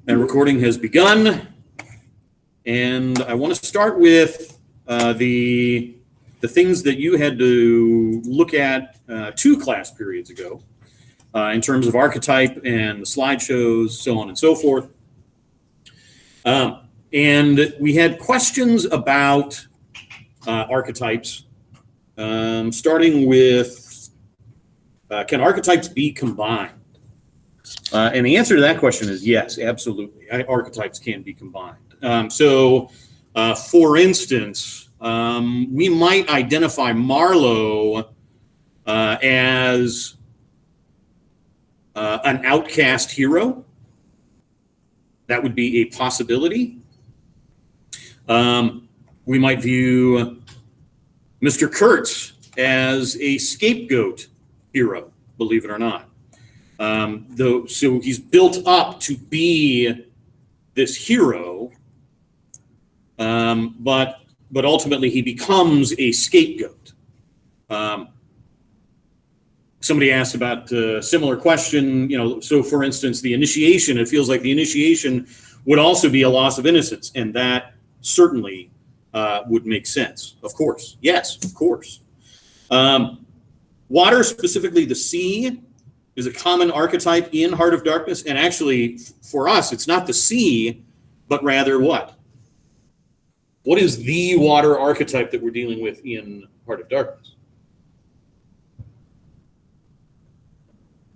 And recording has begun. And I want to start with the things that you had to look at 2 class periods ago in terms of archetype and the slideshows, so on and so forth. And we had questions about archetypes, starting with, can archetypes be combined? And the answer to that question is yes, absolutely. Archetypes can be combined. For instance, we might identify Marlowe as an outcast hero. That would be a possibility. We might view Mr. Kurtz as a scapegoat hero, believe it or not. So he's built up to be this hero, but ultimately he becomes a scapegoat. Somebody asked about a similar question, so for instance, the initiation, it feels like the initiation would also be a loss of innocence, and that certainly would make sense. Of course. Yes, of course. Water, specifically the sea, is a common archetype in Heart of Darkness. And actually, for us, it's not the sea, but rather what? What is the water archetype that we're dealing with in Heart of Darkness?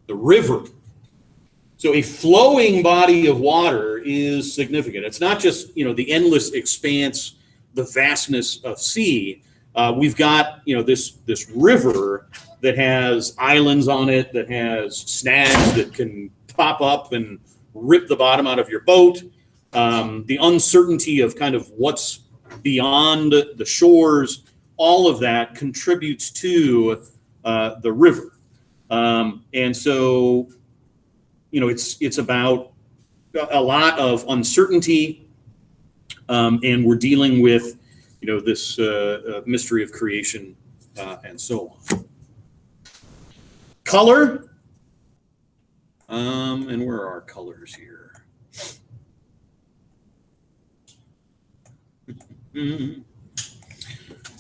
The river. So a flowing body of water is significant. It's not just, the endless expanse, the vastness of sea. We've got, this river that has islands on it, that has snags that can pop up and rip the bottom out of your boat. The uncertainty of kind of what's beyond the shores, all of that contributes to the river. And so, it's about a lot of uncertainty, and we're dealing with, this mystery of creation and so on. Color, and where are our colors here?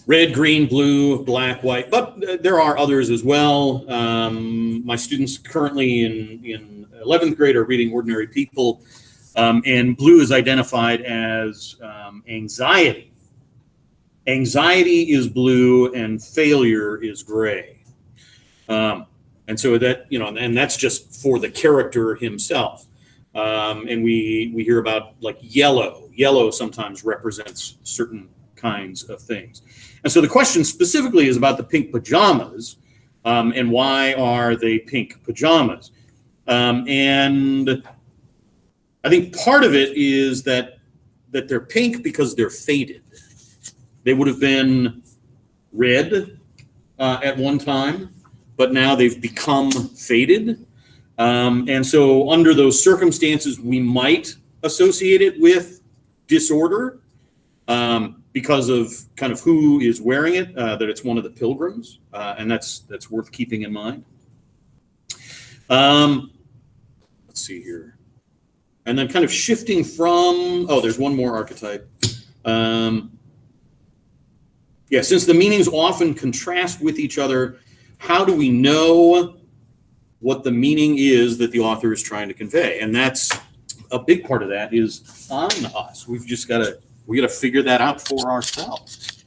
Red, green, blue, black, white, but there are others as well. My students currently in 11th grade are reading Ordinary People, and blue is identified as anxiety. Anxiety is blue and failure is gray. And so that, and that's just for the character himself. And we hear about like yellow. Yellow sometimes represents certain kinds of things. And so the question specifically is about the pink pajamas, and why are they pink pajamas? And I think part of it is that they're pink because they're faded. They would have been red at one time, but now they've become faded. And so under those circumstances, we might associate it with disorder, because of kind of who is wearing it, that it's one of the pilgrims, and that's worth keeping in mind. Let's see here. And then kind of shifting from, there's one more archetype. Since the meanings often contrast with each other, how do we know what the meaning is that the author is trying to convey? And that's a big part of that is on us. We got to figure that out for ourselves,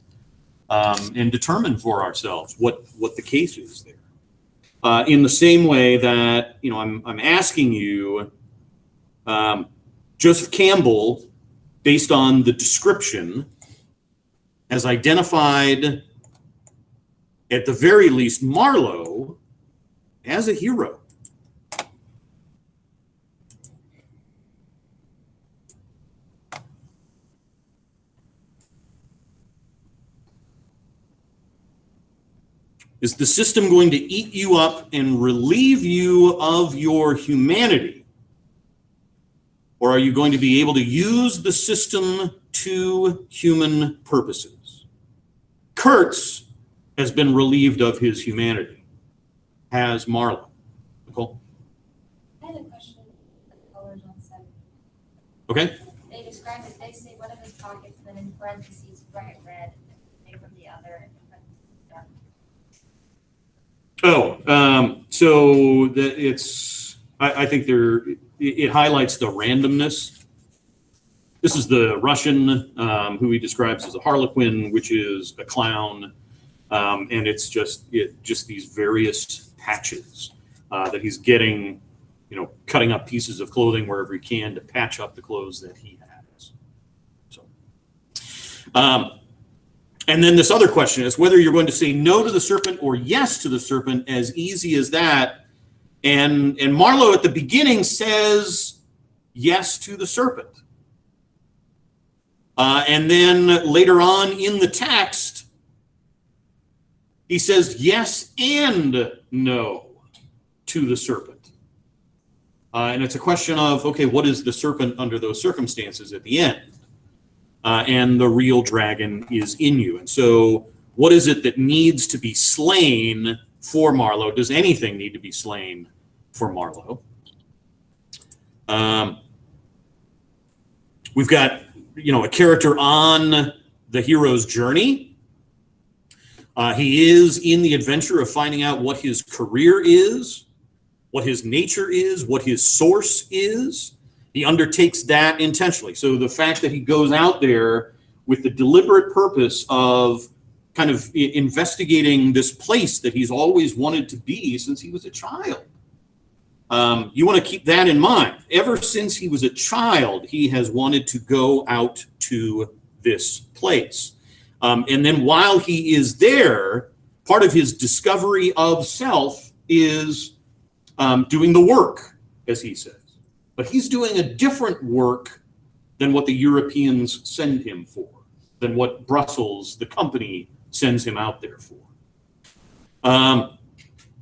and determine for ourselves what the case is there. In the same way that, I'm asking you, Joseph Campbell, based on the description, has identified, at the very least, Marlowe as a hero. Is the system going to eat you up and relieve you of your humanity? Or are you going to be able to use the system to human purposes? Kurtz has been relieved of his humanity. Has Marlowe? Nicole? I had a question about the colors on set. Okay. They describe it, they say one of his pockets, and then in parentheses, bright red, and from the other, dark. So I think it highlights the randomness. This is the Russian, who he describes as a harlequin, which is a clown. And it's just these various patches that he's getting, cutting up pieces of clothing wherever he can to patch up the clothes that he has. So, and then this other question is whether you're going to say no to the serpent or yes to the serpent, as easy as that. And Marlowe at the beginning says yes to the serpent. And then later on in the text, he says yes and no to the serpent. And it's a question of, okay, what is the serpent under those circumstances at the end? And the real dragon is in you. And so what is it that needs to be slain for Marlowe? Does anything need to be slain for Marlowe? We've got, a character on the hero's journey. He is in the adventure of finding out what his career is, what his nature is, what his source is. He undertakes that intentionally. So the fact that he goes out there with the deliberate purpose of kind of investigating this place that he's always wanted to be since he was a child. You want to keep that in mind. Ever since he was a child, he has wanted to go out to this place. And then while he is there, part of his discovery of self is doing the work, as he says. But he's doing a different work than what the Europeans send him for, than what Brussels, the company, sends him out there for.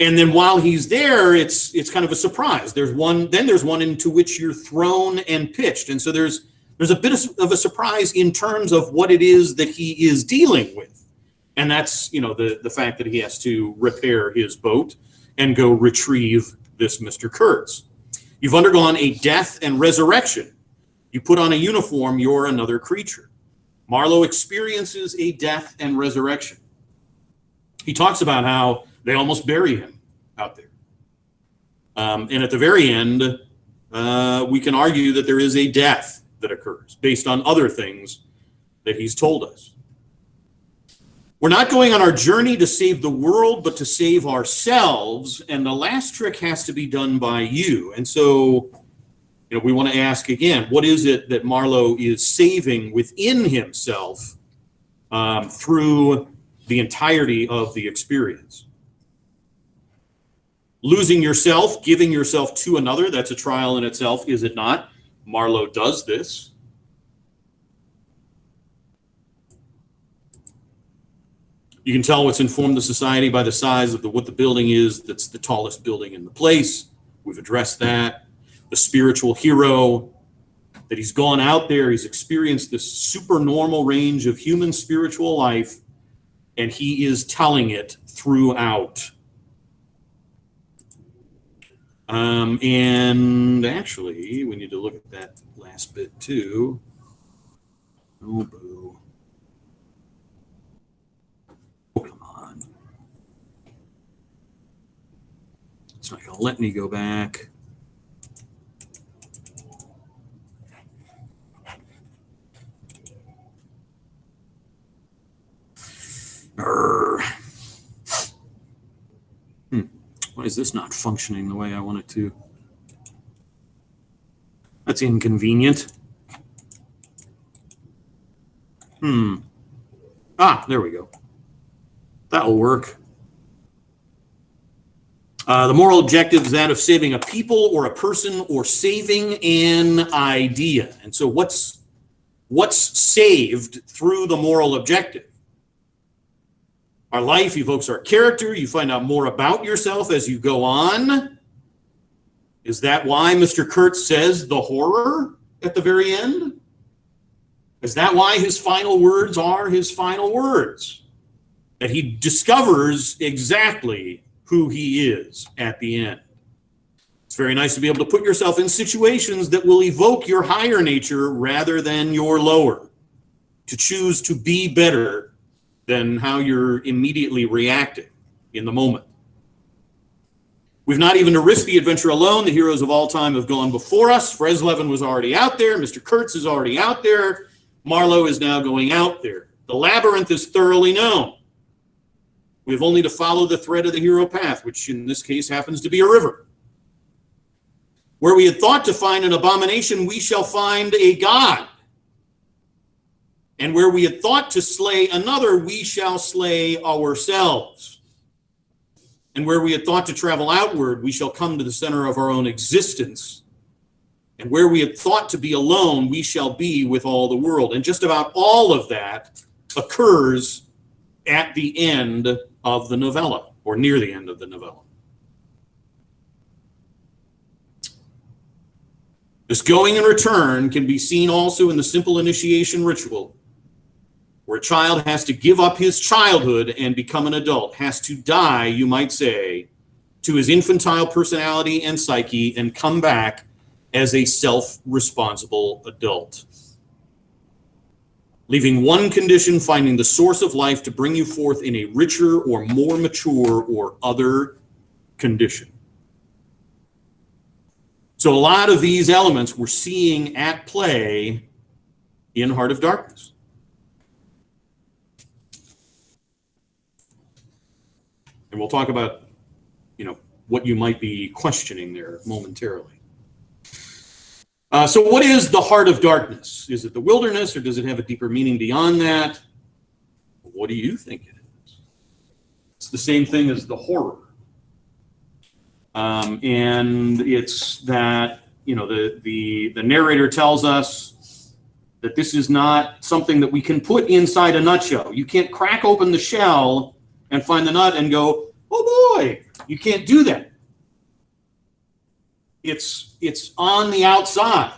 And then while he's there, it's kind of a surprise. There's one into which you're thrown and pitched. And so there's a bit of a surprise in terms of what it is that he is dealing with. And that's, the fact that he has to repair his boat and go retrieve this Mr. Kurtz. You've undergone a death and resurrection. You put on a uniform, you're another creature. Marlowe experiences a death and resurrection. He talks about how they almost bury him out there. And at the very end, we can argue that there is a death that occurs based on other things that he's told us. We're not going on our journey to save the world, but to save ourselves. And the last trick has to be done by you. And so, we want to ask again, what is it that Marlowe is saving within himself through the entirety of the experience? Losing yourself, giving yourself to another, that's a trial in itself, is it not? Marlowe does this. You can tell what's informed the society by the size of what the building is. That's the tallest building in the place. We've addressed that. The spiritual hero, that he's gone out there, he's experienced this supernormal range of human spiritual life, and he is telling it throughout. And actually, we need to look at that last bit too. Oh, boo. Oh, come on. It's not going to let me go back. Why is this not functioning the way I want it to? That's inconvenient. There we go. That'll work. The moral objective is that of saving a people or a person or saving an idea. And so what's saved through the moral objective? Our life evokes our character. You find out more about yourself as you go on. Is that why Mr. Kurtz says the horror at the very end? Is that why his final words are his final words? That he discovers exactly who he is at the end. It's very nice to be able to put yourself in situations that will evoke your higher nature rather than your lower, to choose to be better than how you're immediately reacting in the moment. We've not even to risk the adventure alone. The heroes of all time have gone before us. Freslevin was already out there. Mr. Kurtz is already out there. Marlowe is now going out there. The labyrinth is thoroughly known. We have only to follow the thread of the hero path, which in this case happens to be a river. Where we had thought to find an abomination, we shall find a god. And where we had thought to slay another, we shall slay ourselves. And where we had thought to travel outward, we shall come to the center of our own existence. And where we had thought to be alone, we shall be with all the world. And just about all of that occurs at the end of the novella, or near the end of the novella. This going and return can be seen also in the simple initiation ritual, where a child has to give up his childhood and become an adult, has to die, you might say, to his infantile personality and psyche and come back as a self-responsible adult. Leaving one condition, finding the source of life to bring you forth in a richer or more mature or other condition. So a lot of these elements we're seeing at play in Heart of Darkness. And we'll talk about, what you might be questioning there momentarily. So what is the Heart of Darkness? Is it the wilderness, or does it have a deeper meaning beyond that? What do you think it is? It's the same thing as the horror. And it's that, the narrator tells us that this is not something that we can put inside a nutshell. You can't crack open the shell and find the nut and go, oh boy, you can't do that. It's on the outside,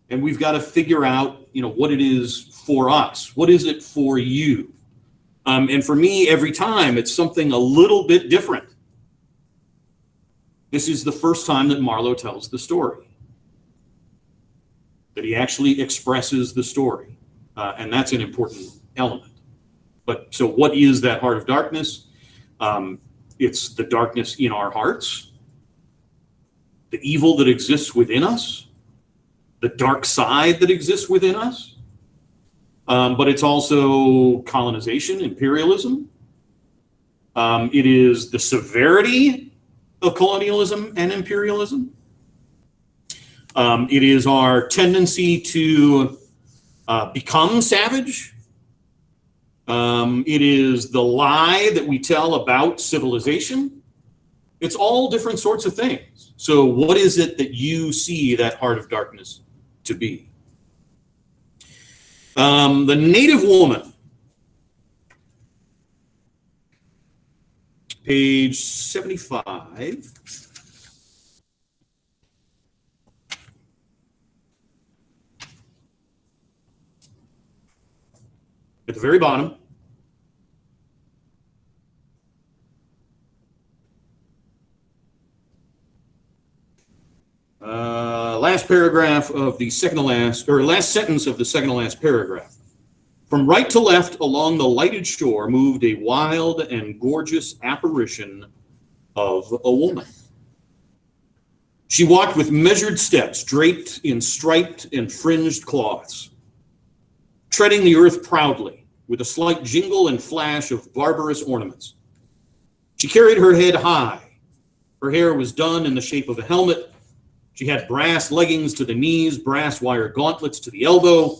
and we've got to figure out, what it is for us. What is it for you? And for me, every time it's something a little bit different. This is the first time that Marlowe tells the story, that he actually expresses the story, and that's an important element. But so what is that Heart of Darkness? It's the darkness in our hearts, the evil that exists within us, the dark side that exists within us. But it's also colonization, imperialism. It is the severity of colonialism and imperialism. It is our tendency to become savage. It is the lie that we tell about civilization. It's all different sorts of things. So what is it that you see that Heart of Darkness to be? The Native Woman, page 75. At the very bottom. Last paragraph of the second to last, or last sentence of the second to last paragraph. From right to left along the lighted shore moved a wild and gorgeous apparition of a woman. She walked with measured steps, draped in striped and fringed cloths, treading the earth proudly, with a slight jingle and flash of barbarous ornaments. She carried her head high. Her hair was done in the shape of a helmet. She had brass leggings to the knees, brass wire gauntlets to the elbow,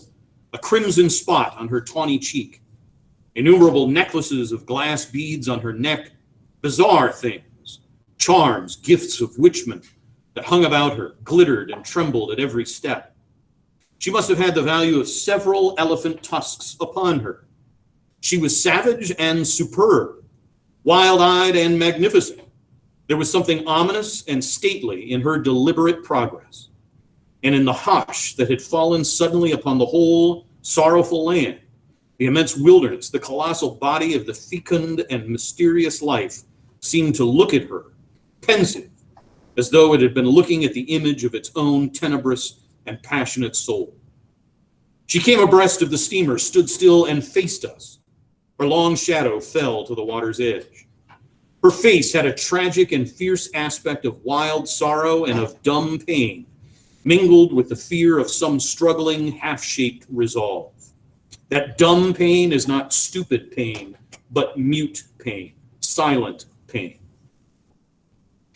a crimson spot on her tawny cheek, innumerable necklaces of glass beads on her neck, bizarre things, charms, gifts of witchmen that hung about her, glittered and trembled at every step. She must have had the value of several elephant tusks upon her. She was savage and superb, wild-eyed and magnificent. There was something ominous and stately in her deliberate progress, and in the hush that had fallen suddenly upon the whole sorrowful land, the immense wilderness, the colossal body of the fecund and mysterious life seemed to look at her, pensive, as though it had been looking at the image of its own tenebrous and passionate soul. She came abreast of the steamer, stood still, and faced us. Her long shadow fell to the water's edge. Her face had a tragic and fierce aspect of wild sorrow and of dumb pain, mingled with the fear of some struggling, half-shaped resolve. That dumb pain is not stupid pain, but mute pain, silent pain.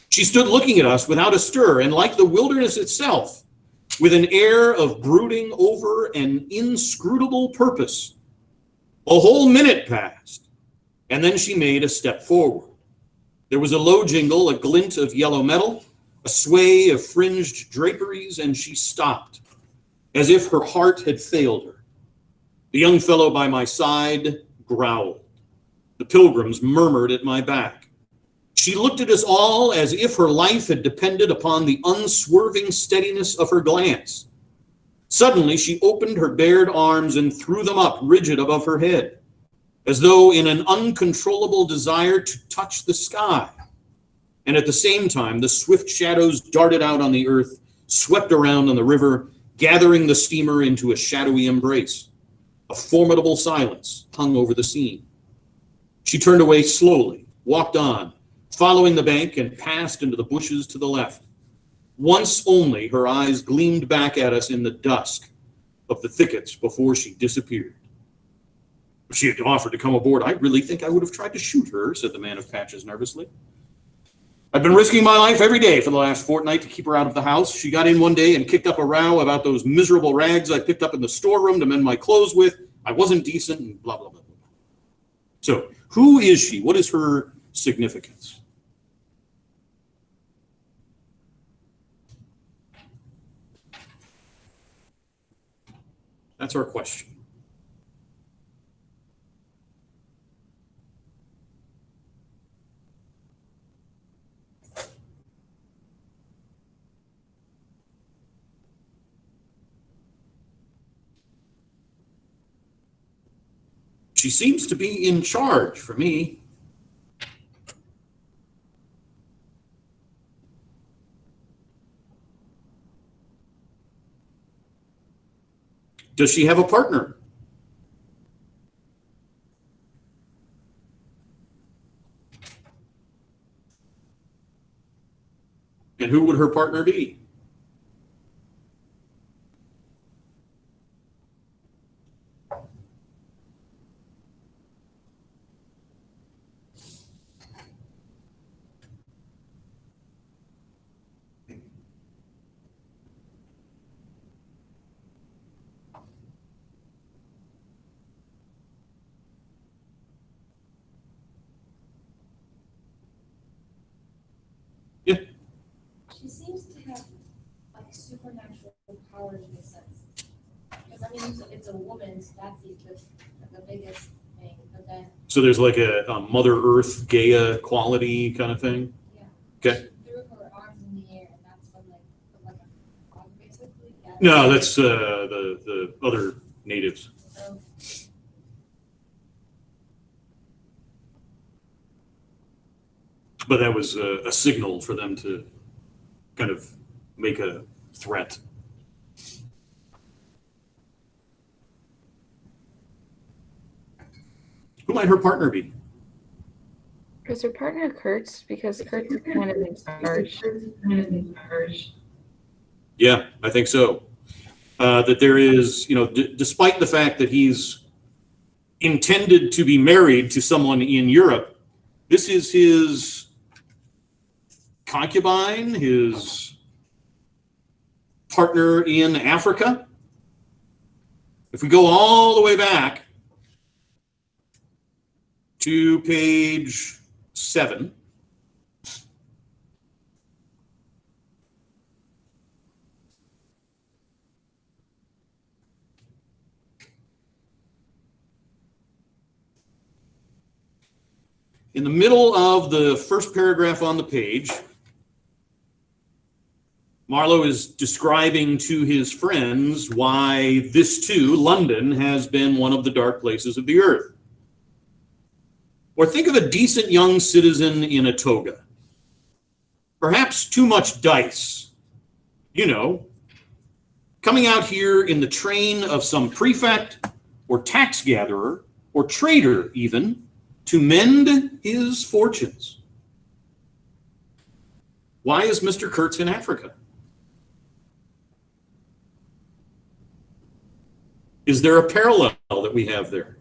She stood looking at us without a stir, and like the wilderness itself, with an air of brooding over an inscrutable purpose. A whole minute passed, and then she made a step forward. There was a low jingle, a glint of yellow metal, a sway of fringed draperies, and she stopped, as if her heart had failed her. The young fellow by my side growled. The pilgrims murmured at my back. She looked at us all as if her life had depended upon the unswerving steadiness of her glance. Suddenly, she opened her bared arms and threw them up rigid above her head, as though in an uncontrollable desire to touch the sky. And at the same time, the swift shadows darted out on the earth, swept around on the river, gathering the steamer into a shadowy embrace. A formidable silence hung over the scene. She turned away slowly, walked on, following the bank, and passed into the bushes to the left. Once only her eyes gleamed back at us in the dusk of the thickets before she disappeared. If she had offered to come aboard, I really think I would have tried to shoot her, said the man of patches nervously. I've been risking my life every day for the last fortnight to keep her out of the house. She got in one day and kicked up a row about those miserable rags I picked up in the storeroom to mend my clothes with. I wasn't decent and blah, blah, blah, blah. So who is she? What is her significance? That's our question. She seems to be in charge for me. Does she have a partner? And who would her partner be? She seems to have like supernatural powers in a sense. Because I mean, it's a woman, so that's the biggest thing. But then, So there's like a Mother Earth Gaia quality kind of thing? yeah. Okay. She threw her arms in the air, and that's when like a frog basically. No, that's the other natives. So, But that was a signal for them to kind of make a threat. Who might her partner be? Is her partner Kurtz? Because Kurtz is kind of in charge. Yeah, I think so. That there is, despite the fact that he's intended to be married to someone in Europe, this is his concubine, his partner in Africa. If we go all the way back to page 7, in the middle of the first paragraph on the page, Marlowe is describing to his friends why this too, London, has been one of the dark places of the earth. Or think of a decent young citizen in a toga. perhaps too much dice. You know, coming out here in the train of some prefect or tax gatherer or trader even to mend his fortunes. Why is Mr. Kurtz in Africa? Is there a parallel that we have there?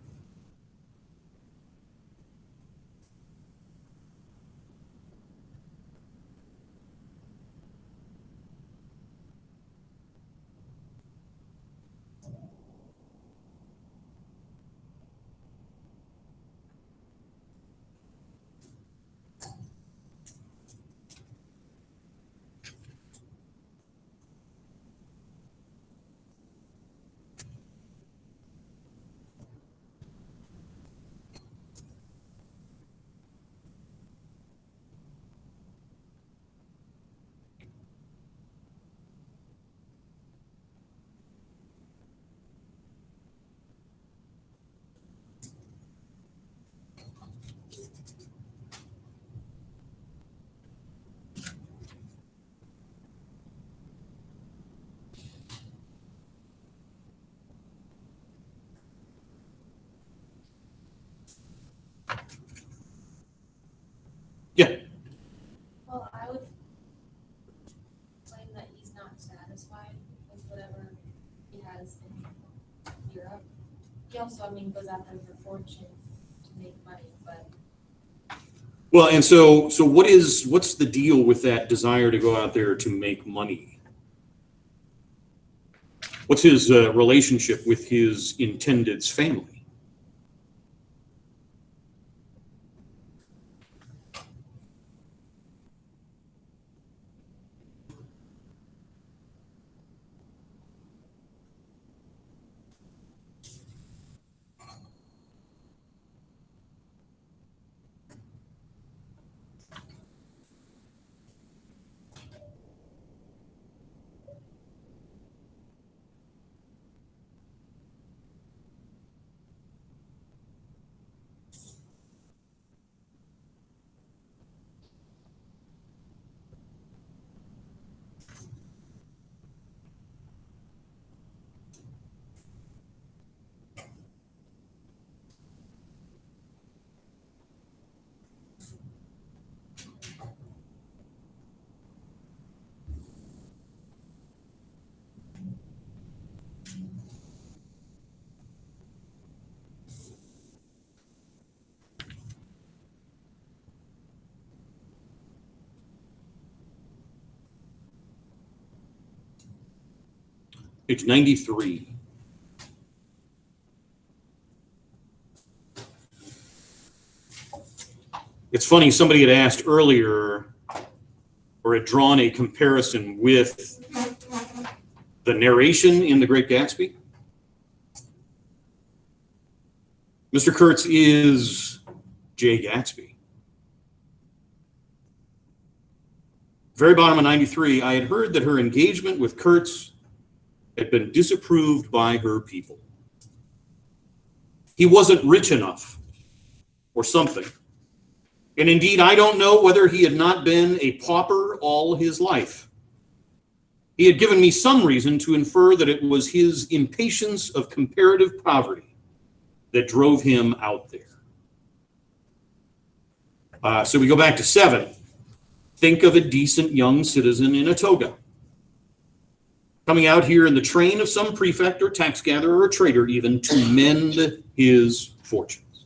Yeah. Well, I would claim that he's not satisfied with whatever he has in Europe. He also, I mean, goes after the fortune to make money, but Well, and so what's the deal with that desire to go out there to make money? What's his relationship with his intended's family? Page 93. It's funny, somebody had asked earlier, or had drawn a comparison with the narration in The Great Gatsby. Mr. Kurtz is Jay Gatsby. Very bottom of 93, I had heard that her engagement with Kurtz had been disapproved by her people. He wasn't rich enough, or something. And indeed, I don't know whether he had not been a pauper all his life. He had given me some reason to infer that it was his impatience of comparative poverty that drove him out there. So we go back to 7. Think of a decent young citizen in a toga, coming out here in the train of some prefect or tax gatherer or trader even to mend his fortunes.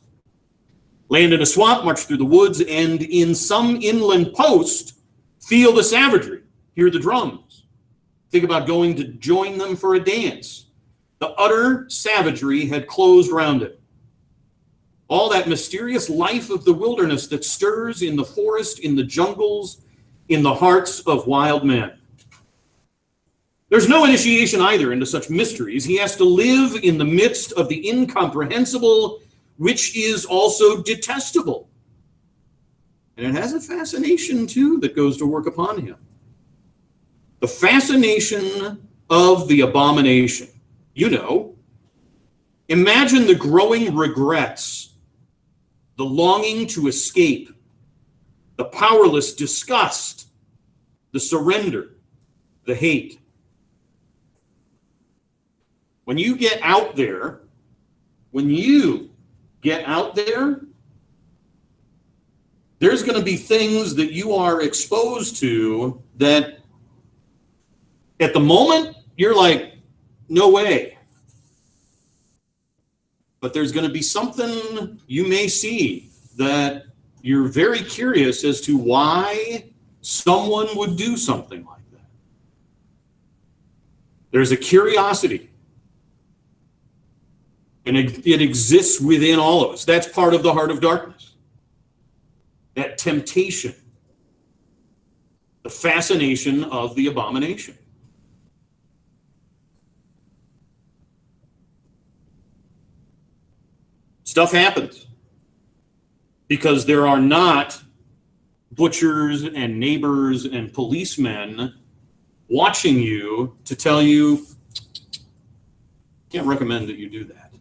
Land in a swamp, march through the woods, and in some inland post, feel the savagery, hear the drums. Think about going to join them for a dance. The utter savagery had closed round it. All that mysterious life of the wilderness that stirs in the forest, in the jungles, in the hearts of wild men. There's no initiation either into such mysteries. He has to live in the midst of the incomprehensible, which is also detestable. And it has a fascination, too, that goes to work upon him. The fascination of the abomination. You know, imagine the growing regrets, the longing to escape, the powerless disgust the surrender, the hate. When you get out there, there's going to be things that you are exposed to that at the moment you're like, no way. But there's going to be something you may see that you're very curious as to why someone would do something like that. There's a curiosity. And it exists within all of us. That's part of the heart of darkness. That temptation. The fascination of the abomination. Stuff happens because there are not butchers and neighbors and policemen watching you to tell you, can't recommend that you do that.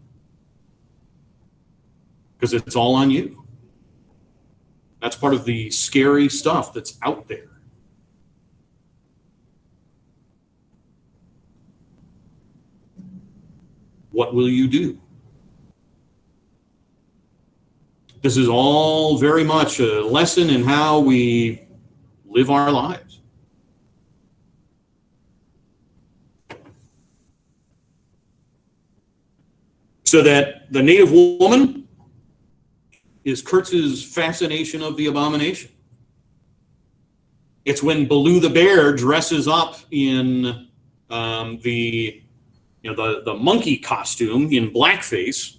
Because it's all on you. That's part of the scary stuff that's out there. What will you do? This is all very much a lesson in how we live our lives. So that the native woman is Kurtz's fascination of the abomination. It's when Baloo the bear dresses up in the monkey costume in blackface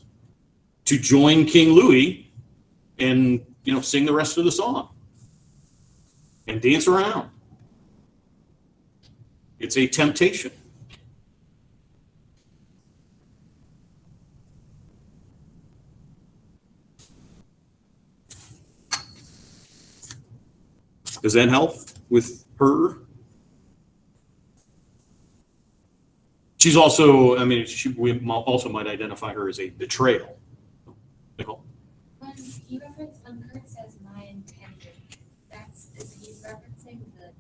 to join King Louis and sing the rest of the song and dance around. It's a temptation. Does that help with her? She's also, we also might identify her as a betrayal. Nicole? When Kurt says my intended, is he referencing the?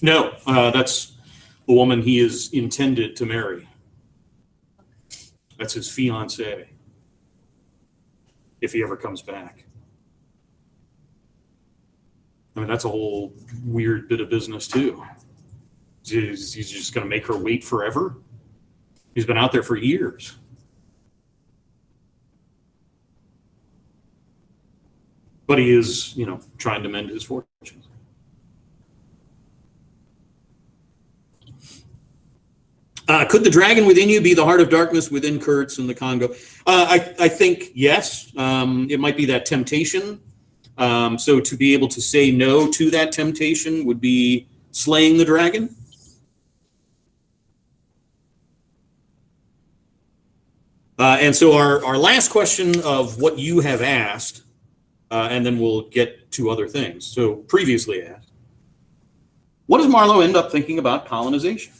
No, that's the woman he is intended to marry. That's his fiancée. If he ever comes back. That's a whole weird bit of business too. He's just going to make her wait forever? He's been out there for years. But he is, trying to mend his fortunes. Could the dragon within you be the heart of darkness within Kurtz and the Congo? I think yes. It might be that temptation. So to be able to say no to that temptation would be slaying the dragon. And so our last question of what you have asked, and then we'll get to other things. So previously asked, what does Marlowe end up thinking about colonization?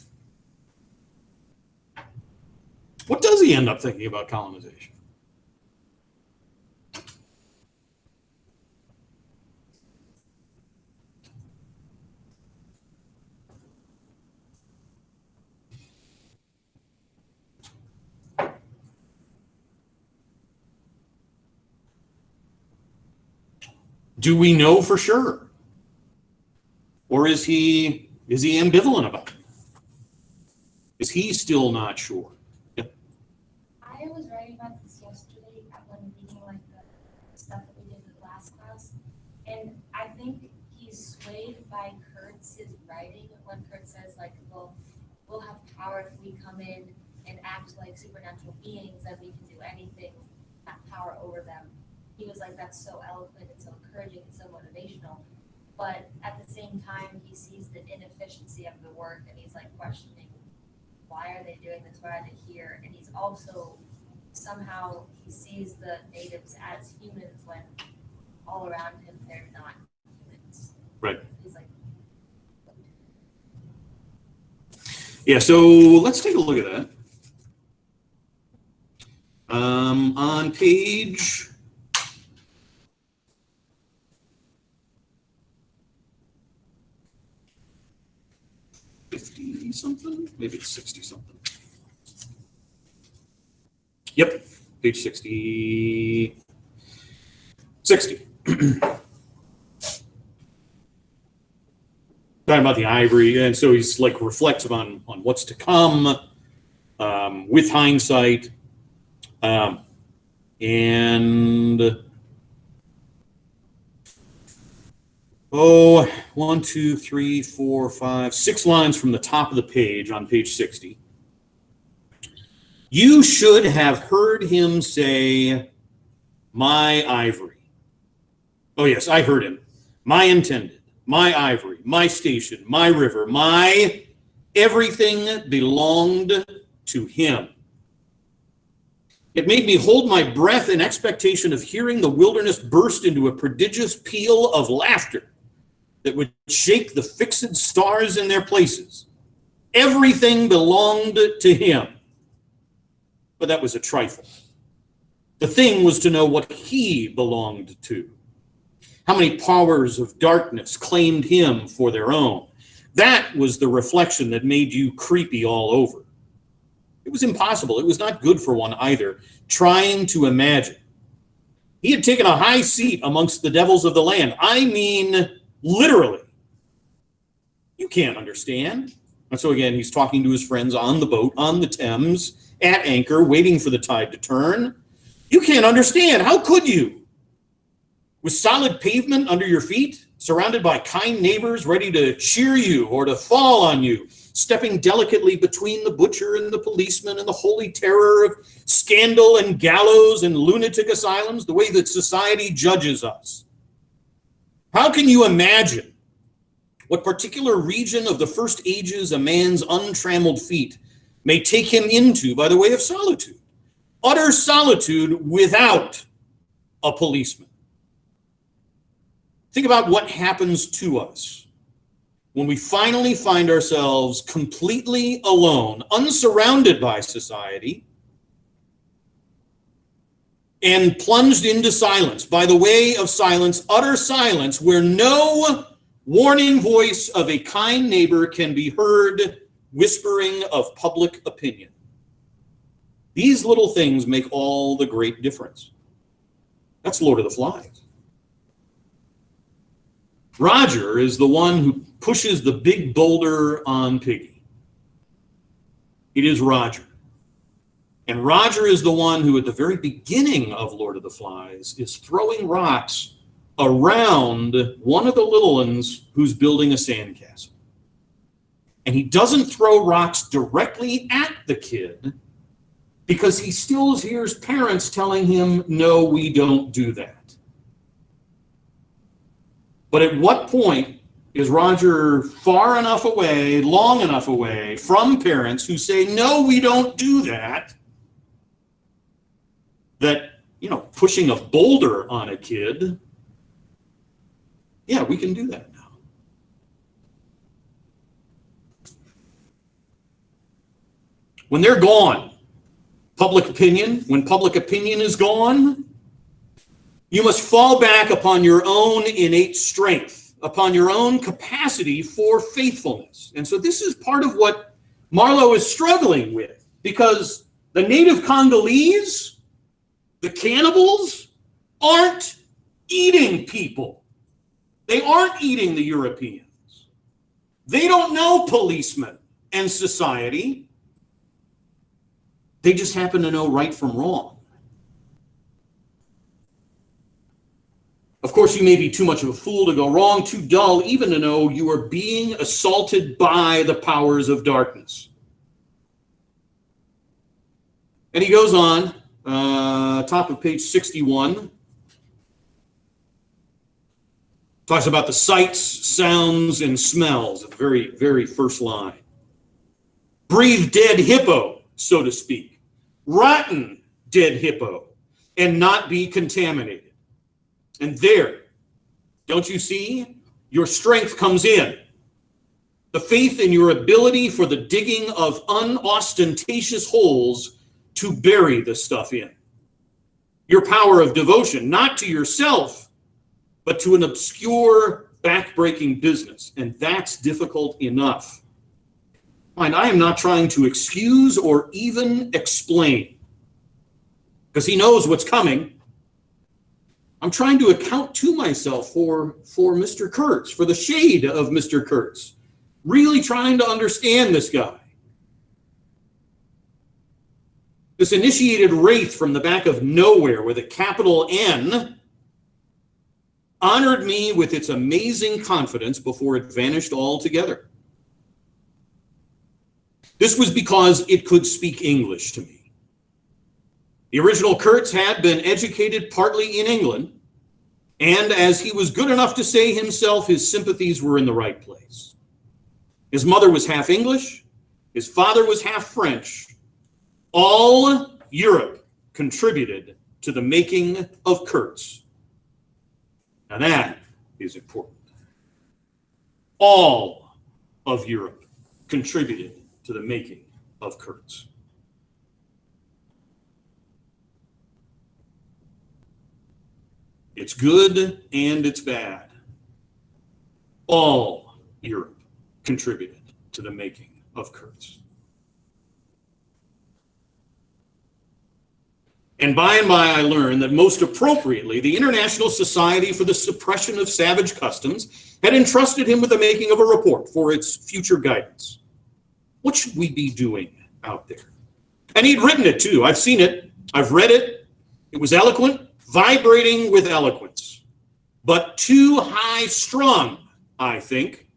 What does he end up thinking about colonization? Do we know for sure? Or is he ambivalent about it? Is he still not sure? Yep. I was writing about this yesterday when reading the stuff that we did in the last class, and I think he's swayed by Kurtz's writing when Kurt says we'll have power if we come in and act like supernatural beings, that we can do anything, have power over them. He was like, that's so eloquent and so encouraging and so motivational. But at the same time, he sees the inefficiency of the work and he's questioning, why are they doing this? Why are they here? And he's also somehow, he sees the natives as humans when all around him, they're not humans. Right. He's like, yeah, so let's take a look at that. On page something? Maybe it's 60 something. Yep, page 60. 60. Talking about the ivory, and so he's like reflects on what's to come with hindsight, and oh, 1, 2, 3, 4, 5, 6 lines from the top of the page on page 60. You should have heard him say, "My ivory." Oh yes, I heard him. My intended. My ivory, my station, my river, my everything belonged to him. It made me hold my breath in expectation of hearing the wilderness burst into a prodigious peal of laughter that would shake the fixed stars in their places. Everything belonged to him. But that was a trifle. The thing was to know what he belonged to. How many powers of darkness claimed him for their own? That was the reflection that made you creepy all over. It was impossible. It was not good for one either, trying to imagine. He had taken a high seat amongst the devils of the land. I mean, literally. You can't understand. And so again, he's talking to his friends on the boat, on the Thames, at anchor, waiting for the tide to turn. You can't understand. How could you? With solid pavement under your feet, surrounded by kind neighbors ready to cheer you or to fall on you, stepping delicately between the butcher and the policeman and the holy terror of scandal and gallows and lunatic asylums, the way that society judges us. How can you imagine what particular region of the first ages a man's untrammeled feet may take him into by the way of solitude? Utter solitude without a policeman. Think about what happens to us when we finally find ourselves completely alone, unsurrounded by society, and plunged into silence, by the way of silence, utter silence, where no warning voice of a kind neighbor can be heard whispering of public opinion. These little things make all the great difference. That's Lord of the Flies. Roger is the one who pushes the big boulder on Piggy. It is Roger. And Roger is the one who, at the very beginning of Lord of the Flies, is throwing rocks around one of the little ones who's building a sandcastle. And he doesn't throw rocks directly at the kid because he still hears parents telling him, "No, we don't do that." But at what point is Roger far enough away, long enough away from parents who say, "No, we don't do that," that, pushing a boulder on a kid, yeah, we can do that now. When they're gone, when public opinion is gone, you must fall back upon your own innate strength, upon your own capacity for faithfulness. And so this is part of what Marlowe is struggling with, because the native Congolese, the cannibals, aren't eating people. They aren't eating the Europeans. They don't know policemen and society. They just happen to know right from wrong. Of course, you may be too much of a fool to go wrong, too dull even to know you are being assaulted by the powers of darkness. And he goes on, top of page 61, talks about the sights, sounds, and smells at the very, very first line. Breathe dead hippo, so to speak. Rotten dead hippo, and not be contaminated. And there, don't you see? Your strength comes in. The faith in your ability for the digging of unostentatious holes to bury the stuff in. Your power of devotion, not to yourself, but to an obscure, back-breaking business. And that's difficult enough. Mind, I am not trying to excuse or even explain, because he knows what's coming. I'm trying to account to myself for Mr. Kurtz, for the shade of Mr. Kurtz. Really trying to understand this guy. This initiated wraith from the back of nowhere with a capital N honored me with its amazing confidence before it vanished altogether. This was because it could speak English to me. The original Kurtz had been educated partly in England, and as he was good enough to say himself, his sympathies were in the right place. His mother was half English, his father was half French. All Europe contributed to the making of Kurtz. Now that is important. All of Europe contributed to the making of Kurtz. It's good and it's bad. All Europe contributed to the making of Kurtz. And by I learned that most appropriately, the International Society for the Suppression of Savage Customs had entrusted him with the making of a report for its future guidance. What should we be doing out there? And he'd written it too. I've seen it. I've read it. It was eloquent, vibrating with eloquence, but too high strung, I think.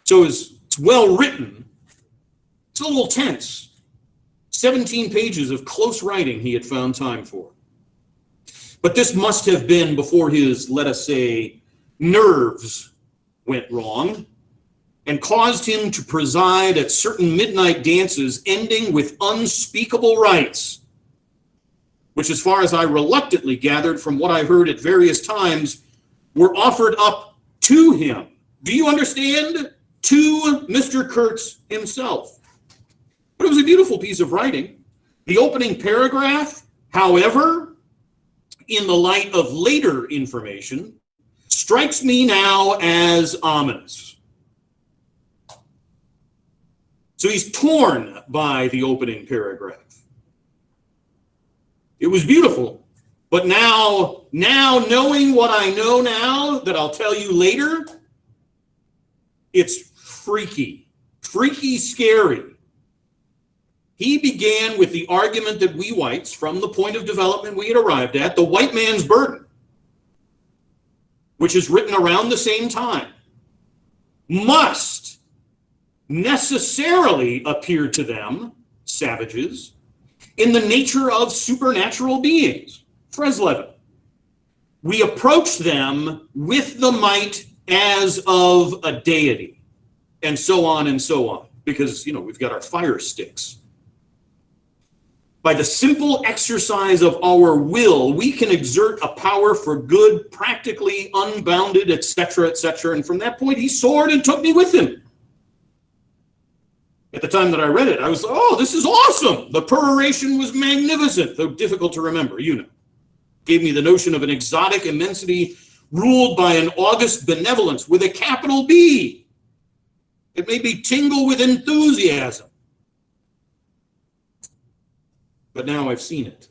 So it's well written. It's a little tense. 17 pages of close writing he had found time for. But this must have been before his, let us say, nerves went wrong and caused him to preside at certain midnight dances ending with unspeakable rites, which, as far as I reluctantly gathered from what I heard at various times, were offered up to him. Do you understand? To Mr. Kurtz himself. But it was a beautiful piece of writing. The opening paragraph, however, in the light of later information, strikes me now as ominous. So he's torn by the opening paragraph. It was beautiful, but now knowing what I know now that I'll tell you later, it's freaky scary. He began with the argument that we whites, from the point of development we had arrived at, the white man's burden, which is written around the same time, must necessarily appear to them, savages, in the nature of supernatural beings. Freslevin. We approach them with the might as of a deity, and so on, because, we've got our fire sticks. By the simple exercise of our will, we can exert a power for good, practically unbounded, etc., etc. And from that point, he soared and took me with him. At the time that I read it, I was, oh, this is awesome. The peroration was magnificent, though difficult to remember, Gave me the notion of an exotic immensity ruled by an august benevolence with a capital B. It made me tingle with enthusiasm. But now I've seen it.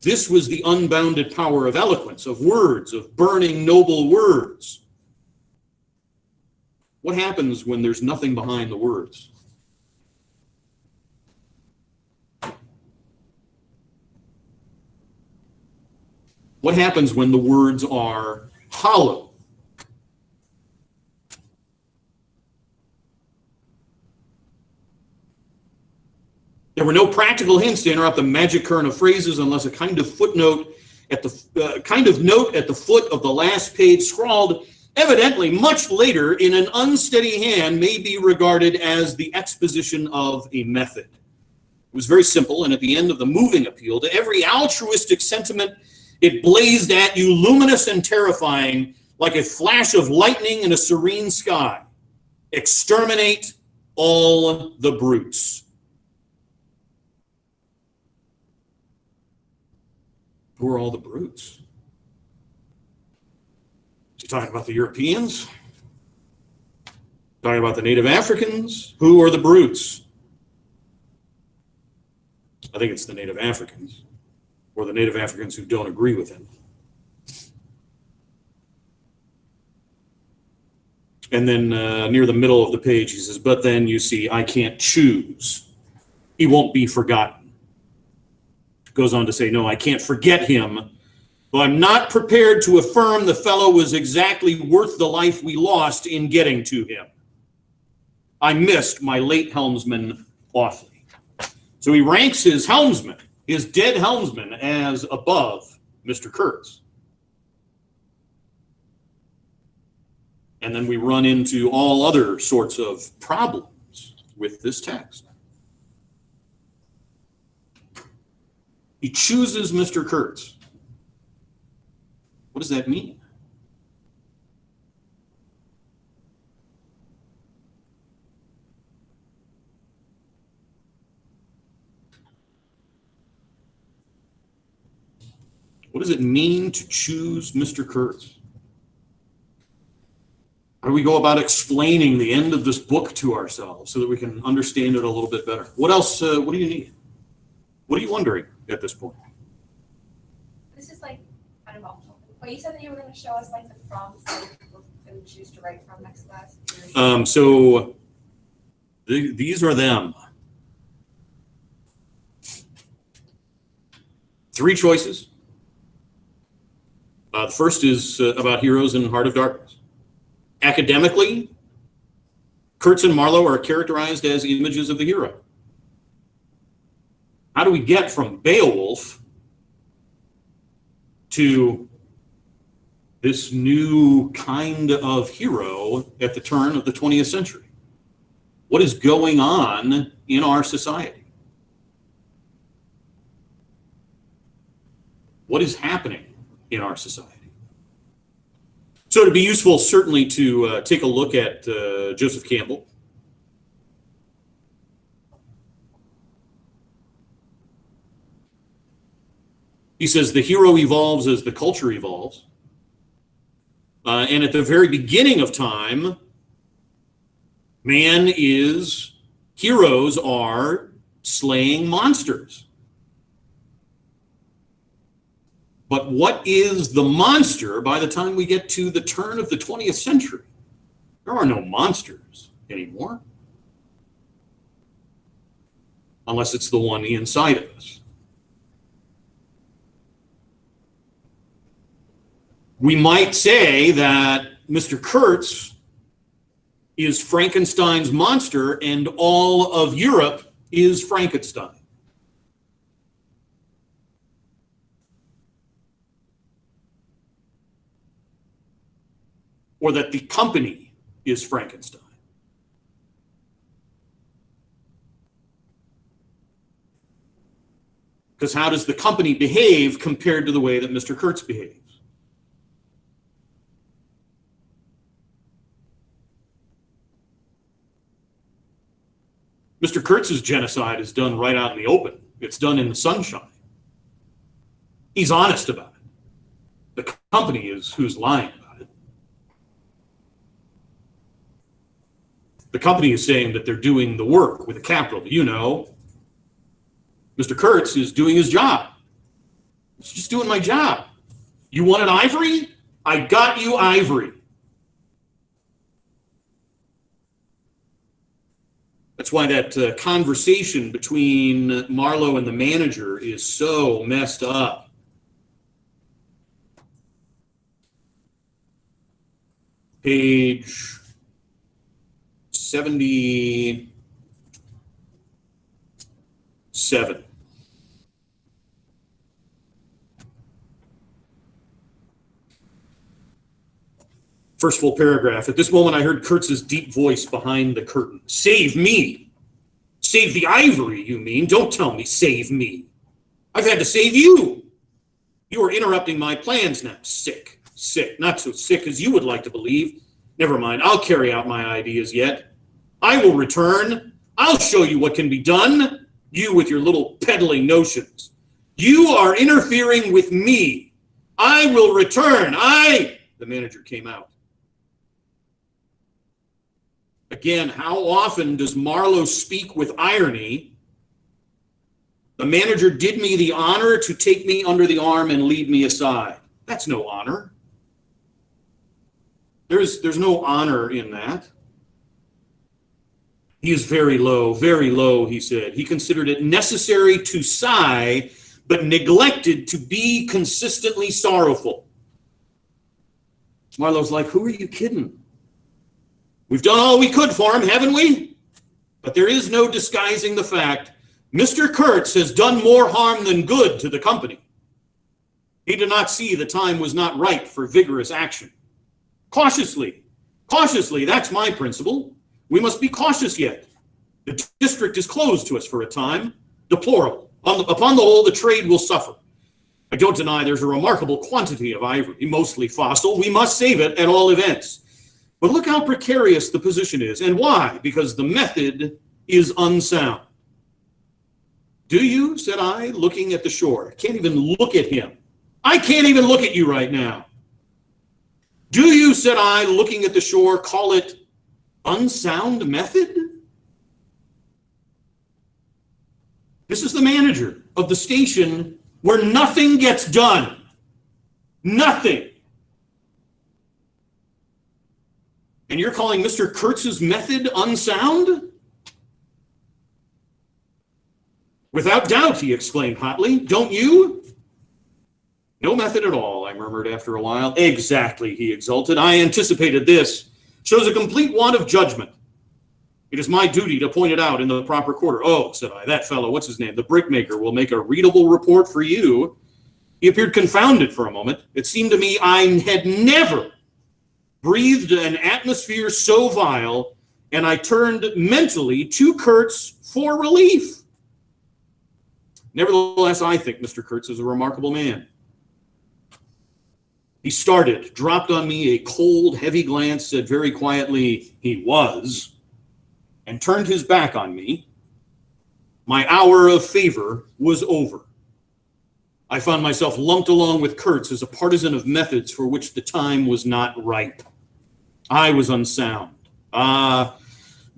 This was the unbounded power of eloquence, of words, of burning noble words. What happens when there's nothing behind the words? What happens when the words are hollow? There were no practical hints to interrupt the magic current of phrases, unless a kind of footnote at the note at the foot of the last page, scrawled evidently much later in an unsteady hand, may be regarded as the exposition of a method. It was very simple, and at the end of the moving appeal to every altruistic sentiment, it blazed at you, luminous and terrifying, like a flash of lightning in a serene sky. Exterminate all the brutes. Who are all the brutes? Is he talking about the Europeans? Talking about the native Africans. Who are the brutes? I think it's the native Africans, or the native Africans who don't agree with him. And then near the middle of the page, he says, but then you see, I can't choose. He won't be forgotten. Goes on to say, no, I can't forget him, though I'm not prepared to affirm the fellow was exactly worth the life we lost in getting to him. I missed my late helmsman awfully. So he ranks his helmsman, his dead helmsman, as above Mr. Kurtz. And then we run into all other sorts of problems with this text. He chooses Mr. Kurtz. What does that mean? What does it mean to choose Mr. Kurtz? How do we go about explaining the end of this book to ourselves so that we can understand it a little bit better? What else, what do you need? What are you wondering at this point? This is like kind of optional. But you said that you were going to show us like the prompts that people can choose to write from next class. So these are them. 3 choices. The first is about heroes in Heart of Darkness. Academically, Kurtz and Marlowe are characterized as images of the hero. How do we get from Beowulf to this new kind of hero at the turn of the 20th century? What is going on in our society? What is happening in our society? So it'd be useful, certainly, to take a look at Joseph Campbell. He says the hero evolves as the culture evolves. And at the very beginning of time, heroes are slaying monsters. But what is the monster by the time we get to the turn of the 20th century? There are no monsters anymore. Unless it's the one inside of us. We might say that Mr. Kurtz is Frankenstein's monster and all of Europe is Frankenstein. Or that the company is Frankenstein. Because how does the company behave compared to the way that Mr. Kurtz behaves? Mr. Kurtz's genocide is done right out in the open. It's done in the sunshine. He's honest about it. The company is who's lying about it. The company is saying that they're doing the work with a capital. You know, Mr. Kurtz is doing his job. He's just doing my job. You wanted ivory? I got you ivory. That's why that conversation between Marlowe and the manager is so messed up. Page 77. First full paragraph. At this moment, I heard Kurtz's deep voice behind the curtain. Save me. Save the ivory, you mean? Don't tell me save me. I've had to save you. You are interrupting my plans now. Sick. Not so sick as you would like to believe. Never mind. I'll carry out my ideas yet. I will return. I'll show you what can be done. You with your little peddling notions. You are interfering with me. I will return. The manager came out. Again, how often does Marlowe speak with irony? The manager did me the honor to take me under the arm and lead me aside. That's no honor. There's no honor in that. He is very low, he said. He considered it necessary to sigh, but neglected to be consistently sorrowful. Marlowe's like, who are you kidding? We've done all we could for him, haven't we? But there is no disguising the fact Mr. Kurtz has done more harm than good to the company. He did not see the time was not ripe for vigorous action. Cautiously, that's my principle. We must be cautious yet. The district is closed to us for a time. Deplorable. Upon the whole, the trade will suffer. I don't deny there's a remarkable quantity of ivory, mostly fossil. We must save it at all events. But look how precarious the position is. And why? Because the method is unsound. Do you? Said I, looking at the shore. I can't even look at him. I can't even look at you right now. Do you, said I, looking at the shore, call it unsound method? This is the manager of the station where nothing gets done. Nothing. And you're calling Mr. Kurtz's method unsound? Without doubt, he exclaimed hotly. Don't you? No method at all, I murmured after a while. Exactly, he exulted. I anticipated this. Shows a complete want of judgment. It is my duty to point it out in the proper quarter. Oh, said I, that fellow, what's his name? The brickmaker will make a readable report for you. He appeared confounded for a moment. It seemed to me I had never breathed an atmosphere so vile, and I turned mentally to Kurtz for relief. Nevertheless, I think Mr. Kurtz is a remarkable man. He started, dropped on me a cold, heavy glance, said very quietly, he was, and turned his back on me. My hour of favor was over. I found myself lumped along with Kurtz as a partisan of methods for which the time was not ripe. I was unsound. But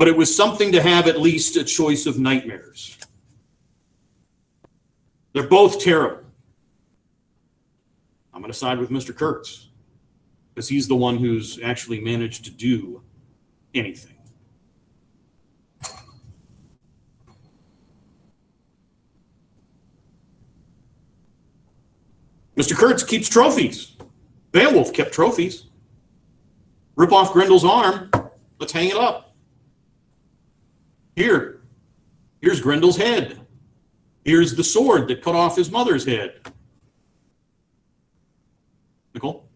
it was something to have at least a choice of nightmares. They're both terrible. I'm going to side with Mr. Kurtz because he's the one who's actually managed to do anything. Mr. Kurtz keeps trophies. Beowulf kept trophies. Rip off Grendel's arm. Let's hang it up. Here's Grendel's head. Here's the sword that cut off his mother's head. Nicole?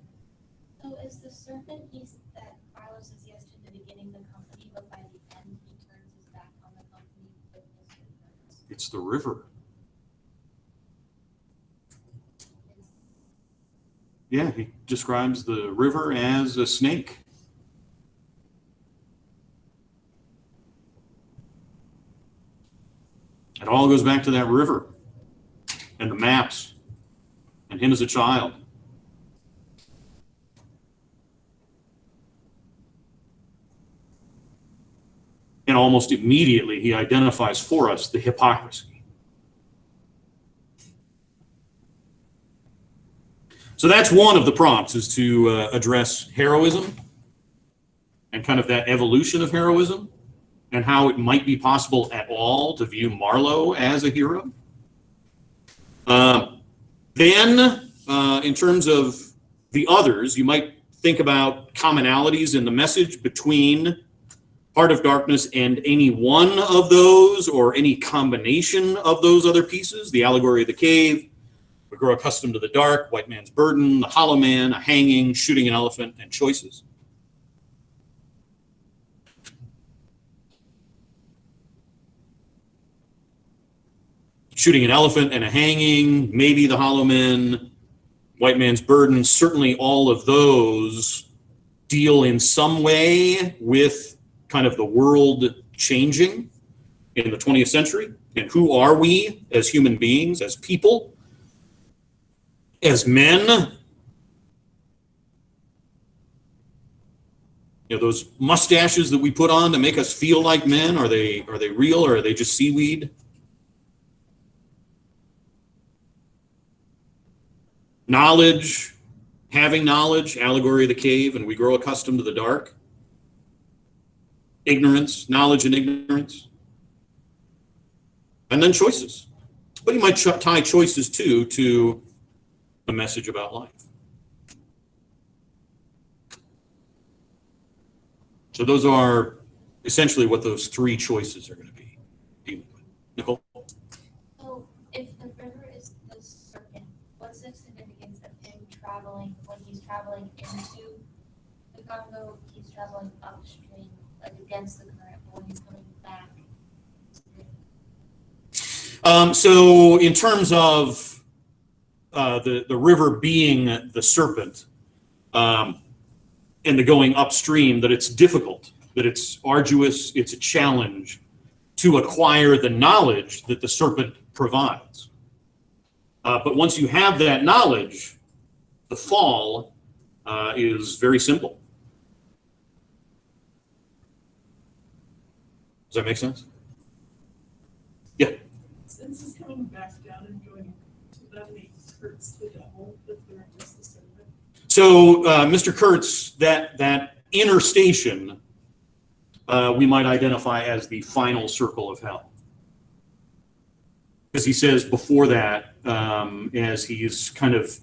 So is the serpent that Marlowe says yes to the beginning of the company, but by the end he turns his back on the company with Mr. Kurtz? It's the river. Yeah, he describes the river as a snake. It all goes back to that river and the maps and him as a child. And almost immediately he identifies for us the hypocrisy. So that's one of the prompts, is to address heroism and kind of that evolution of heroism and how it might be possible at all to view Marlowe as a hero. Then, in terms of the others, you might think about commonalities in the message between Heart of Darkness and any one of those or any combination of those other pieces. The allegory of the cave, we grow accustomed to the dark, White Man's Burden, the Hollow Man, a hanging, shooting an elephant, and choices. Shooting an elephant and a hanging, maybe the Hollow Man, White Man's Burden, certainly all of those deal in some way with kind of the world changing in the 20th century. And who are we as human beings, as people, as men? You know, those mustaches that we put on to make us feel like men, are they real or are they just seaweed? Knowledge, having knowledge, allegory of the cave, and we grow accustomed to the dark. Ignorance, knowledge and ignorance. And then choices. But you might tie choices too to a message about life. So those are essentially what those three choices are going to be dealing with. Nicole? So if the river is the serpent, what's the significance of him traveling when he's traveling into the Congo, he's traveling upstream, like against the current, but when he's coming back? So in terms of the river being the serpent, and the going upstream, that it's difficult, that it's arduous, it's a challenge to acquire the knowledge that the serpent provides. But once you have that knowledge, the fall is very simple. Does that make sense? Yeah. Since he's coming back down and going to that makes Kurtz the devil, but they're just the serpent. So Mr. Kurtz, that inner station, we might identify as the final circle of hell. Because he says before that, as he's kind of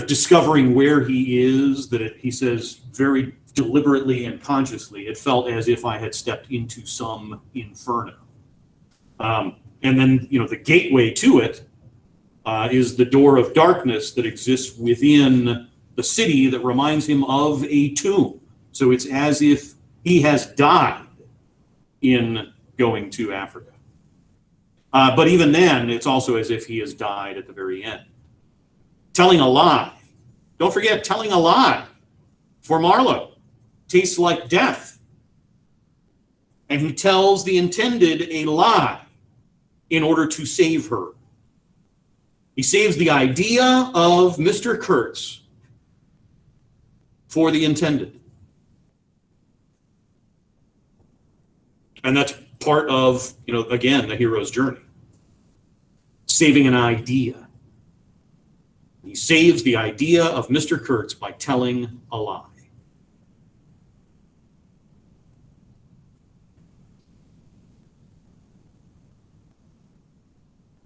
discovering where he is, that he says very deliberately and consciously, it felt as if I had stepped into some inferno. And then, the gateway to it is the door of darkness that exists within the city that reminds him of a tomb. So it's as if he has died in going to Africa. But even then, it's also as if he has died at the very end. Telling a lie. Don't forget, telling a lie for Marlowe tastes like death. And he tells the intended a lie in order to save her. He saves the idea of Mr. Kurtz for the intended. And that's part of, again, the hero's journey. Saving an idea. He saves the idea of Mr. Kurtz by telling a lie.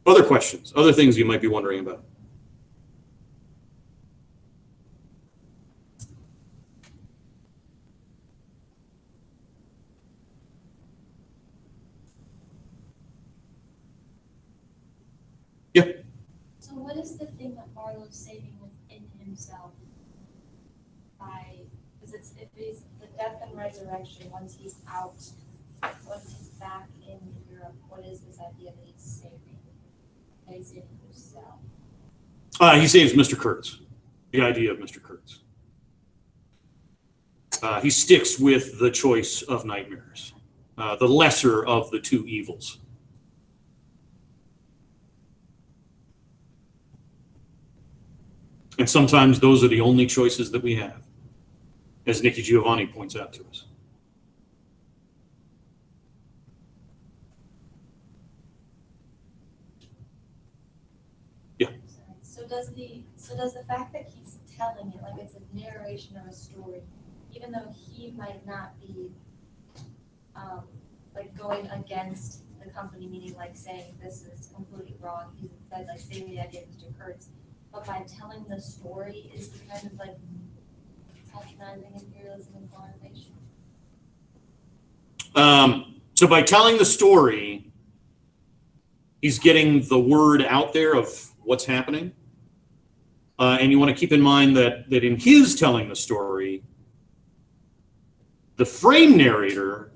Other questions, other things you might be wondering about? Yeah. So what is the thing that Marlowe's saving within himself because if he's the death and resurrection, once he's out, once he's back in Europe, what is this idea that he's saving? That he's in himself? He saves Mr. Kurtz, the idea of Mr. Kurtz. He sticks with the choice of nightmares, the lesser of the two evils. And sometimes those are the only choices that we have, as Nikki Giovanni points out to us. Yeah. So does the fact that he's telling it, like it's a narration of a story, even though he might not be like going against the company, meaning like saying this is completely wrong, he said like saving the idea of Mr. Kurtz, but by telling the story is the kind of like patronizing imperialism and colonization. So by telling the story, he's getting the word out there of what's happening. And you want to keep in mind that in his telling the story, the frame narrator,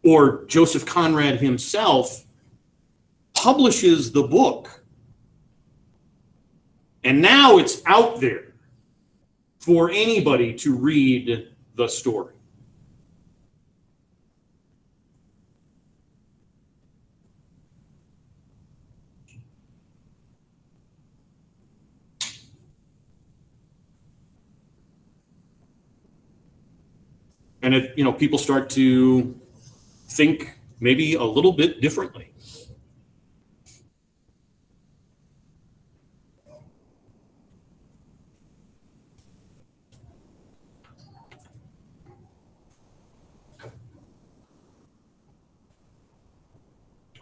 or Joseph Conrad himself, publishes the book. And now it's out there for anybody to read the story. And people start to think maybe a little bit differently.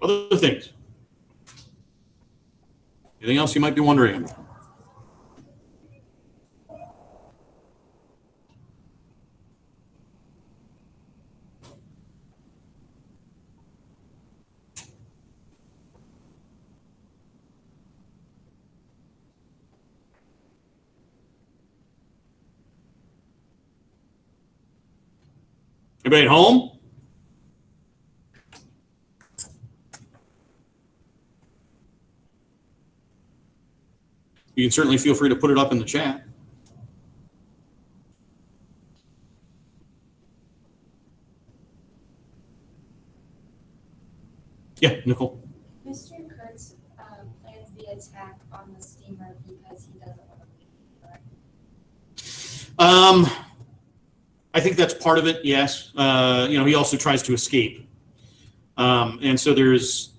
Other things. Anything else you might be wondering about? Anybody at home? You can certainly feel free to put it up in the chat. Yeah, Nicole. Mr. Kurtz plans the attack on the steamer because he doesn't want to leave, correct? I think that's part of it, yes. He also tries to escape. And so there's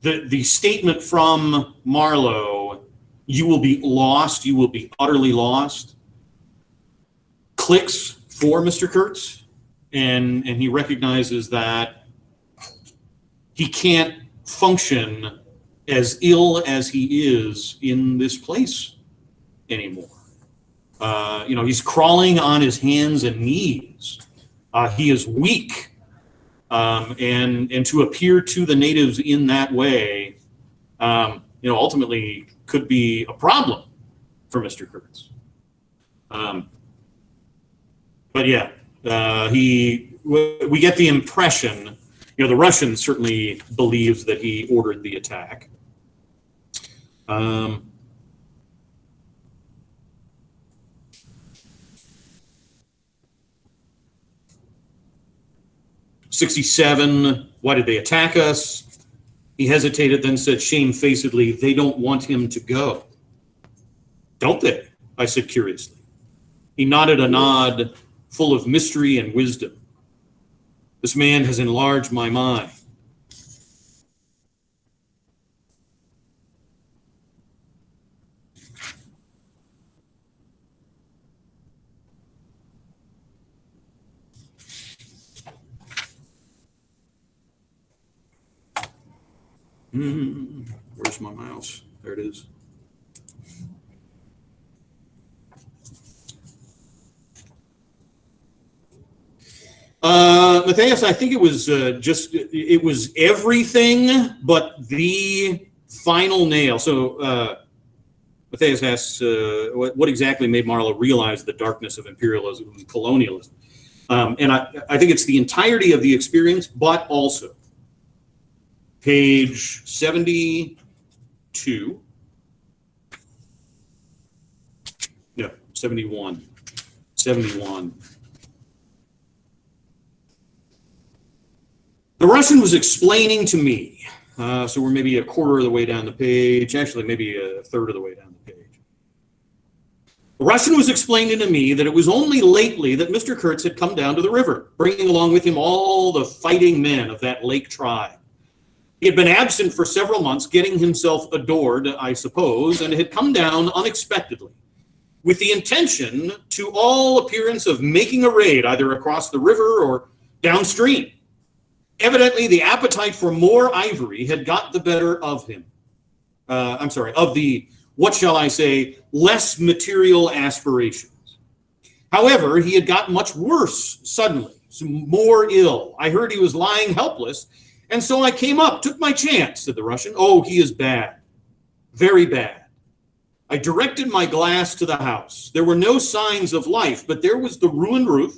the statement from Marlowe, you will be lost, you will be utterly lost, clicks for Mr. Kurtz. And he recognizes that he can't function as ill as he is in this place anymore. He's crawling on his hands and knees. He is weak. And to appear to the natives in that way, ultimately could be a problem for Mr. Kurtz. But yeah, we get the impression, the Russian certainly believes that he ordered the attack. 67, why did they attack us? He hesitated, then said shamefacedly, they don't want him to go. Don't they? I said curiously. He nodded a nod full of mystery and wisdom. This man has enlarged my mind. Where's my mouse? There it is. Matthias, I think it was it was everything but the final nail. So Matthias asks, what exactly made Marlowe realize the darkness of imperialism and colonialism? And I think it's the entirety of the experience, but also page 72. No, 71. 71. The Russian was explaining to me, so we're maybe a quarter of the way down the page, actually maybe a third of the way down the page. The Russian was explaining to me that it was only lately that Mr. Kurtz had come down to the river, bringing along with him all the fighting men of that lake tribe. He had been absent for several months, getting himself adored, I suppose, and had come down unexpectedly, with the intention, to all appearance, of making a raid either across the river or downstream. Evidently, the appetite for more ivory had got the better of him. Of the, what shall I say, less material aspirations. However, he had got much worse suddenly, more ill. I heard he was lying helpless, and so I came up, took my chance, said the Russian. Oh, he is bad, very bad. I directed my glass to the house. There were no signs of life, but there was the ruined roof,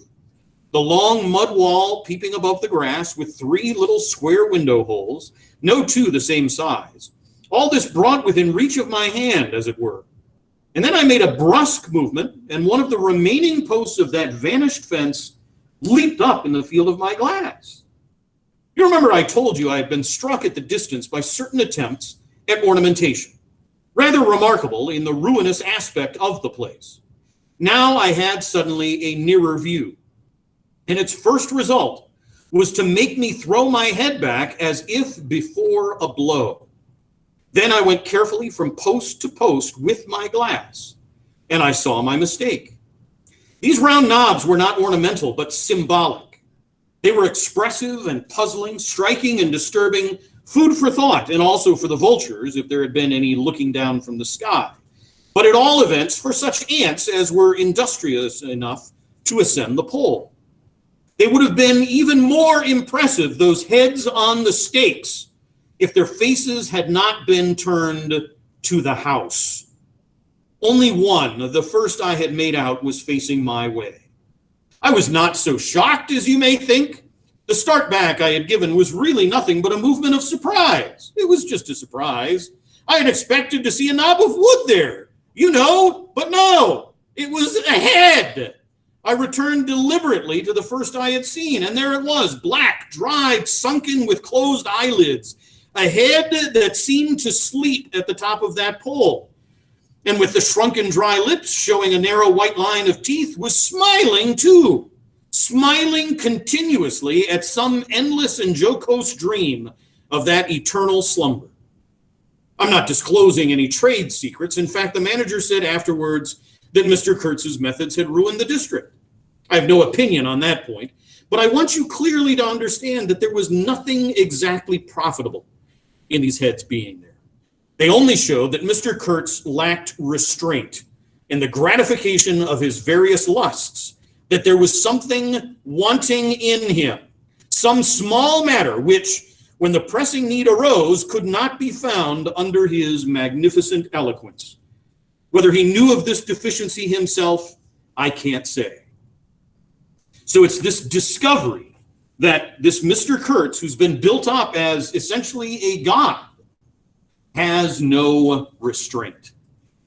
the long mud wall peeping above the grass with 3 little square window holes, no 2 the same size. All this brought within reach of my hand, as it were. And then I made a brusque movement, and one of the remaining posts of that vanished fence leaped up in the field of my glass. You remember I told you I had been struck at the distance by certain attempts at ornamentation, rather remarkable in the ruinous aspect of the place. Now I had suddenly a nearer view, and its first result was to make me throw my head back as if before a blow. Then I went carefully from post to post with my glass, and I saw my mistake. These round knobs were not ornamental, but symbolic. They were expressive and puzzling, striking and disturbing, food for thought, and also for the vultures, if there had been any looking down from the sky. But at all events, for such ants as were industrious enough to ascend the pole. They would have been even more impressive, those heads on the stakes, if their faces had not been turned to the house. Only one, the first I had made out, was facing my way. I was not so shocked as you may think. The start back I had given was really nothing but a movement of surprise. It was just a surprise. I had expected to see a knob of wood there, but no, it was a head. I returned deliberately to the first I had seen, and there it was, black, dried, sunken with closed eyelids, a head that seemed to sleep at the top of that pole, and with the shrunken dry lips showing a narrow white line of teeth, was smiling too, smiling continuously at some endless and jocose dream of that eternal slumber. I'm not disclosing any trade secrets. In fact, the manager said afterwards that Mr. Kurtz's methods had ruined the district. I have no opinion on that point, but I want you clearly to understand that there was nothing exactly profitable in these heads being there. They only showed that Mr. Kurtz lacked restraint in the gratification of his various lusts, that there was something wanting in him, some small matter which, when the pressing need arose, could not be found under his magnificent eloquence. Whether he knew of this deficiency himself, I can't say. So it's this discovery that this Mr. Kurtz, who's been built up as essentially a god, has no restraint.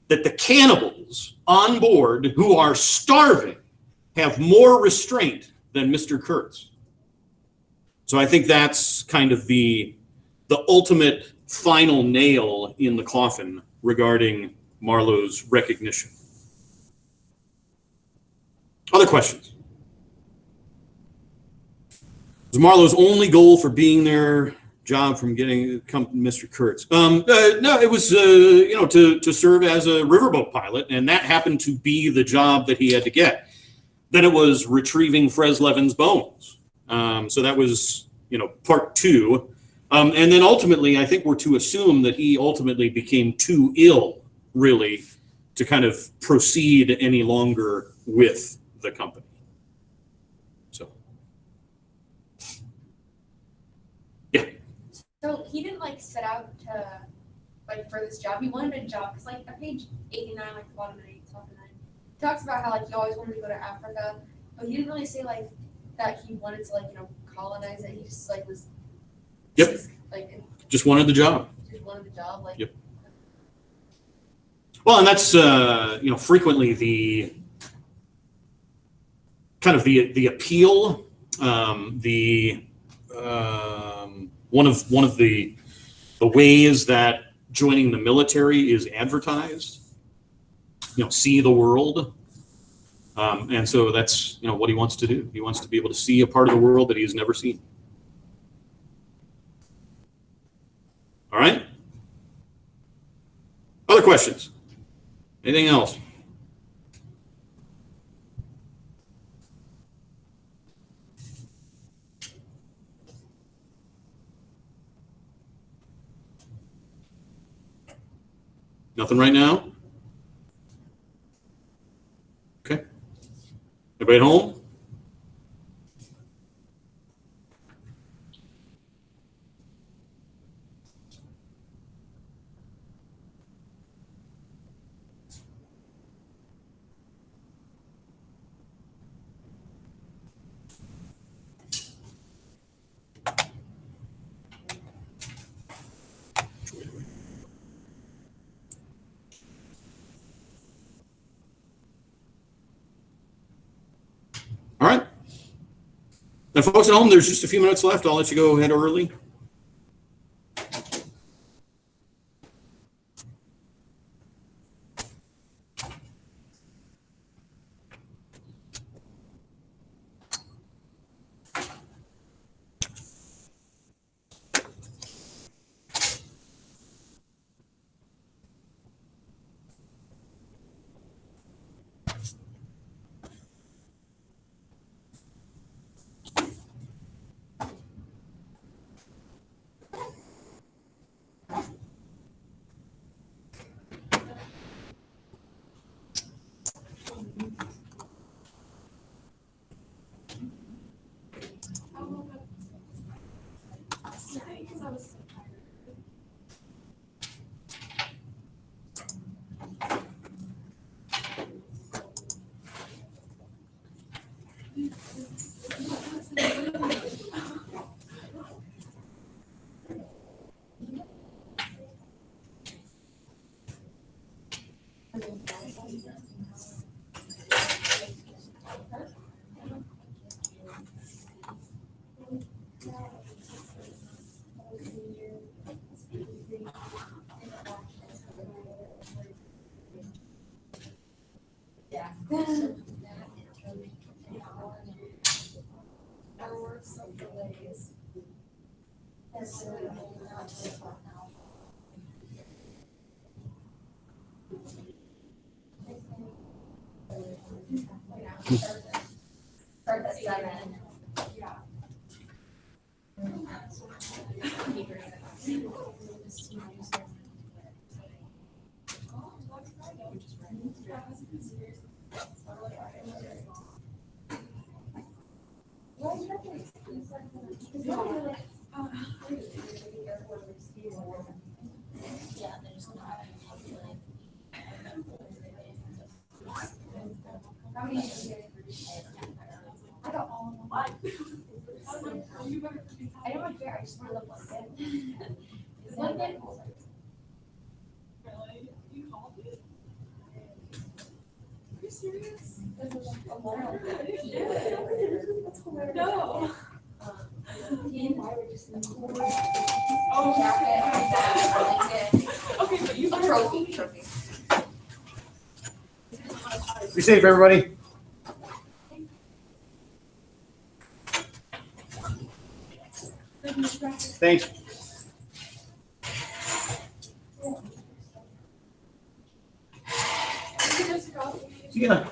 That the cannibals on board who are starving have more restraint than Mr. Kurtz. So I think that's kind of the ultimate final nail in the coffin regarding Marlowe's recognition. Other questions? Was Marlowe's only goal for being there job from getting Mr. Kurtz? No, it was to serve as a riverboat pilot, and that happened to be the job that he had to get. Then it was retrieving Freslevin's bones. So that was part two. And then ultimately, I think we're to assume that he ultimately became too ill, really, to kind of proceed any longer with the company. So, yeah. So he didn't set out to for this job. He wanted a job because at page 89, the bottom of 89, he talks about how he always wanted to go to Africa, but he didn't really say that he wanted to colonize it. He just was. Yep. Just wanted the job. Just wanted the job. Yep. Well, and that's frequently the kind of the appeal, one of the ways that joining the military is advertised. See the world, and so that's what he wants to do. He wants to be able to see a part of the world that he has never seen. All right. Other questions? Anything else? Nothing right now? Okay. Everybody at home? All right. Now, folks at home, there's just a few minutes left. I'll let you go ahead early. Start at 7. Yeah, there's not. How many did you get? I got all of them. I don't care, I just want to blanket. Is blanket? Really? You called it? Are you serious? No. Oh, Jacket, okay, but you. blanket, trophy. Be safe, everybody. Thanks. See ya.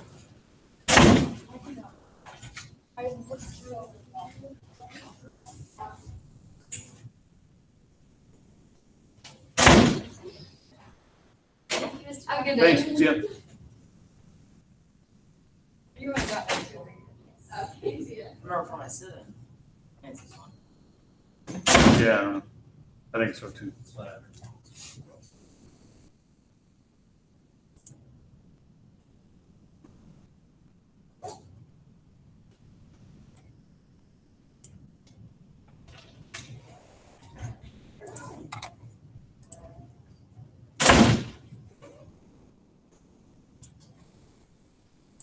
Have a good day. Thanks. See ya. You want to go? Remember from my student. Nancy's one. Yeah, I think so too. That's what I